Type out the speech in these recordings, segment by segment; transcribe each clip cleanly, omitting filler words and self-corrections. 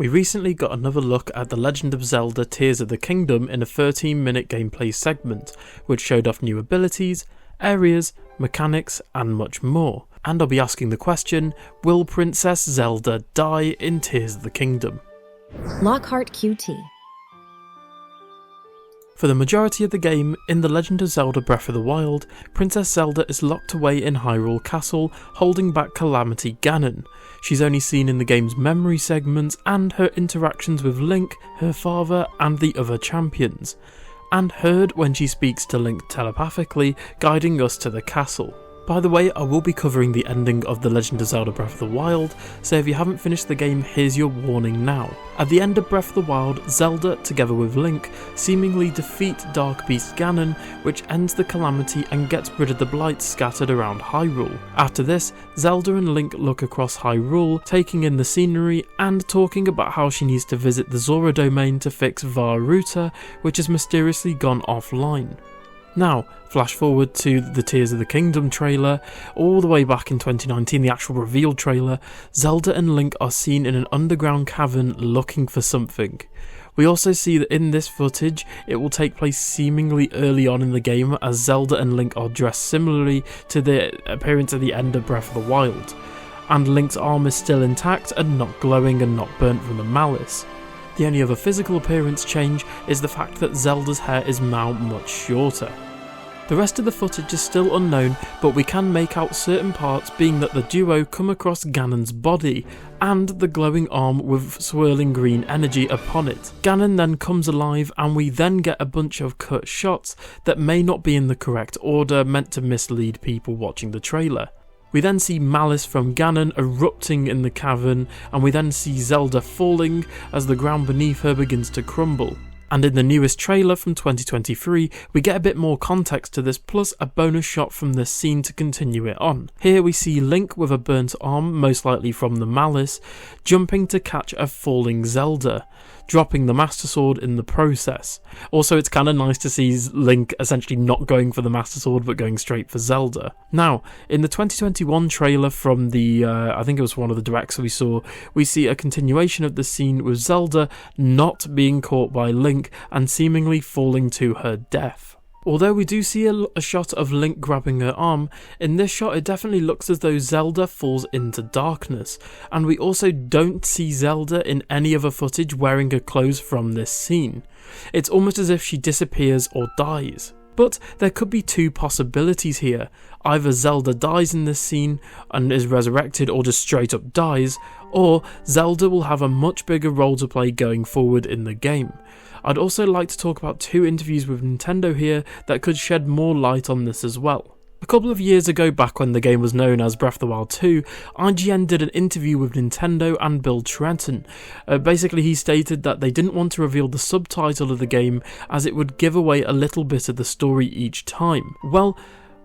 We recently got another look at The Legend of Zelda Tears of the Kingdom in a 13-minute gameplay segment, which showed off new abilities, areas, mechanics and much more. And I'll be asking the question, will Princess Zelda die in Tears of the Kingdom? Lockhart QT. For the majority of the game, in The Legend of Zelda Breath of the Wild, Princess Zelda is locked away in Hyrule Castle, holding back Calamity Ganon. She's only seen in the game's memory segments and her interactions with Link, her father and the other champions, and heard when she speaks to Link telepathically, guiding us to the castle. By the way, I will be covering the ending of The Legend of Zelda Breath of the Wild, so if you haven't finished the game, here's your warning now. At the end of Breath of the Wild, Zelda, together with Link, seemingly defeat Dark Beast Ganon, which ends the calamity and gets rid of the blight scattered around Hyrule. After this, Zelda and Link look across Hyrule, taking in the scenery and talking about how she needs to visit the Zora domain to fix Vah Ruta, which has mysteriously gone offline. Now, flash forward to the Tears of the Kingdom trailer, all the way back in 2019, the actual reveal trailer. Zelda and Link are seen in an underground cavern looking for something. We also see that in this footage, it will take place seemingly early on in the game, as Zelda and Link are dressed similarly to the appearance at the end of Breath of the Wild, and Link's arm is still intact and not glowing and not burnt from the malice. The only other physical appearance change is the fact that Zelda's hair is now much shorter. The rest of the footage is still unknown, but we can make out certain parts, being that the duo come across Ganon's body and the glowing arm with swirling green energy upon it. Ganon then comes alive and we then get a bunch of cut shots that may not be in the correct order, meant to mislead people watching the trailer. We then see malice from Ganon erupting in the cavern, and we then see Zelda falling as the ground beneath her begins to crumble. And in the newest trailer from 2023, we get a bit more context to this, plus a bonus shot from this scene to continue it on. Here we see Link with a burnt arm, most likely from the malice, jumping to catch a falling Zelda, dropping the Master Sword in the process. Also, it's kind of nice to see Link essentially not going for the Master Sword but going straight for Zelda. Now, in the 2021 trailer from the, I think it was one of the directs we saw, we see a continuation of the scene with Zelda not being caught by Link and seemingly falling to her death. Although we do see a shot of Link grabbing her arm, in this shot it definitely looks as though Zelda falls into darkness, and we also don't see Zelda in any other footage wearing her clothes from this scene. It's almost as if she disappears or dies. But there could be two possibilities here. Either Zelda dies in this scene and is resurrected, or just straight up dies, or Zelda will have a much bigger role to play going forward in the game. I'd also like to talk about two interviews with Nintendo here that could shed more light on this as well. A couple of years ago, back when the game was known as Breath of the Wild 2, IGN did an interview with Nintendo and Bill Trenten. Basically, he stated that they didn't want to reveal the subtitle of the game as it would give away a little bit of the story each time. Well,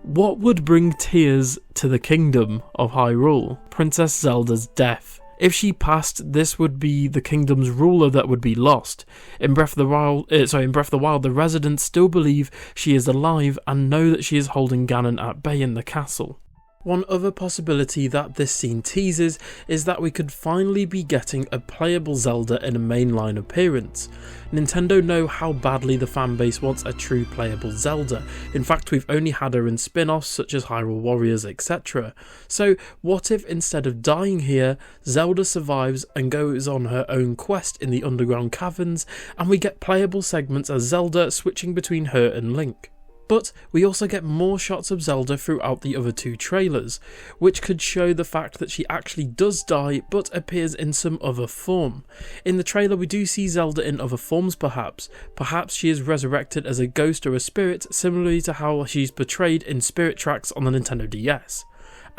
what would bring tears to the kingdom of Hyrule? Princess Zelda's death. If she passed, this would be the kingdom's ruler that would be lost. In Breath of the Wild, the residents still believe she is alive and know that she is holding Ganon at bay in the castle. One other possibility that this scene teases is that we could finally be getting a playable Zelda in a mainline appearance. Nintendo know how badly the fanbase wants a true playable Zelda. In fact, we've only had her in spin-offs such as Hyrule Warriors, etc. So what if instead of dying here, Zelda survives and goes on her own quest in the underground caverns, and we get playable segments as Zelda switching between her and Link? But we also get more shots of Zelda throughout the other two trailers, which could show the fact that she actually does die but appears in some other form. In the trailer we do see Zelda in other forms perhaps. Perhaps she is resurrected as a ghost or a spirit, similarly to how she's portrayed in Spirit Tracks on the Nintendo DS.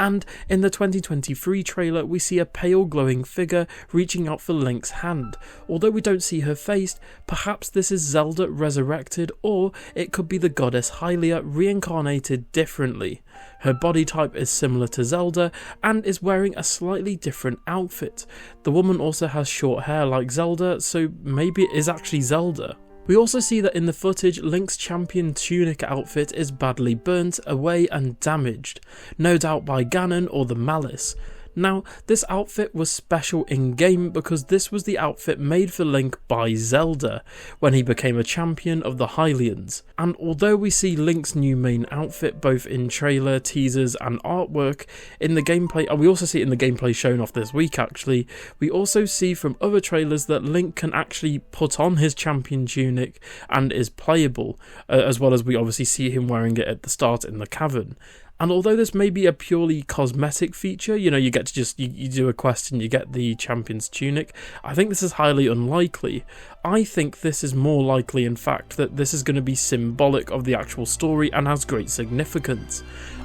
And in the 2023 trailer we see a pale glowing figure reaching out for Link's hand. Although we don't see her face, perhaps this is Zelda resurrected, or it could be the goddess Hylia reincarnated differently. Her body type is similar to Zelda and is wearing a slightly different outfit. The woman also has short hair like Zelda, so maybe it is actually Zelda. We also see that in the footage, Link's champion tunic outfit is badly burnt away and damaged, no doubt by Ganon or the Malice. Now, this outfit was special in-game because this was the outfit made for Link by Zelda when he became a champion of the Hylians. And although we see Link's new main outfit both in trailer, teasers and artwork, in the gameplay, and we also see it in the gameplay shown off this week actually, we also see from other trailers that Link can actually put on his champion tunic and is playable, as well as we obviously see him wearing it at the start in the cavern. And although this may be a purely cosmetic feature, you know, you get to just, you do a quest and you get the champion's tunic, I think this is highly unlikely. I think this is more likely, in fact, that this is going to be symbolic of the actual story and has great significance.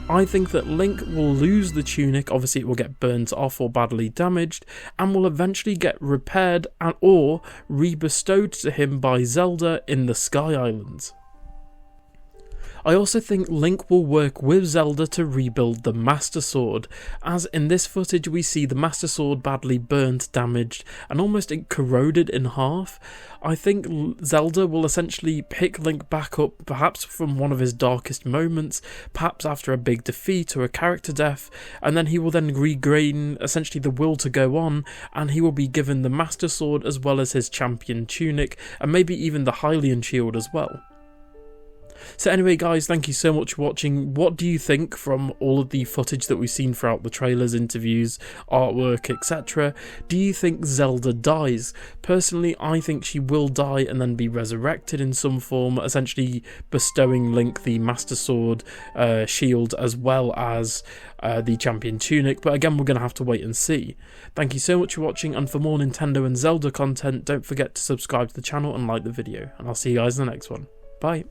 I think that Link will lose the tunic, obviously it will get burnt off or badly damaged, and will eventually get repaired or re-bestowed to him by Zelda in the Sky Islands. I also think Link will work with Zelda to rebuild the Master Sword, as in this footage we see the Master Sword badly burnt, damaged, and almost corroded in half. I think Zelda will essentially pick Link back up, perhaps from one of his darkest moments, perhaps after a big defeat or a character death, and then he will then regain essentially the will to go on, and he will be given the Master Sword as well as his champion tunic, and maybe even the Hylian shield as well. So anyway guys, thank you so much for watching. What do you think from all of the footage that we've seen throughout the trailers, interviews, artwork, etc? Do you think Zelda dies? Personally, I think she will die and then be resurrected in some form, essentially bestowing Link the Master Sword, shield, as well as the champion tunic, but again we're going to have to wait and see. Thank you so much for watching, and for more Nintendo and Zelda content, don't forget to subscribe to the channel and like the video, and I'll see you guys in the next one. Bye.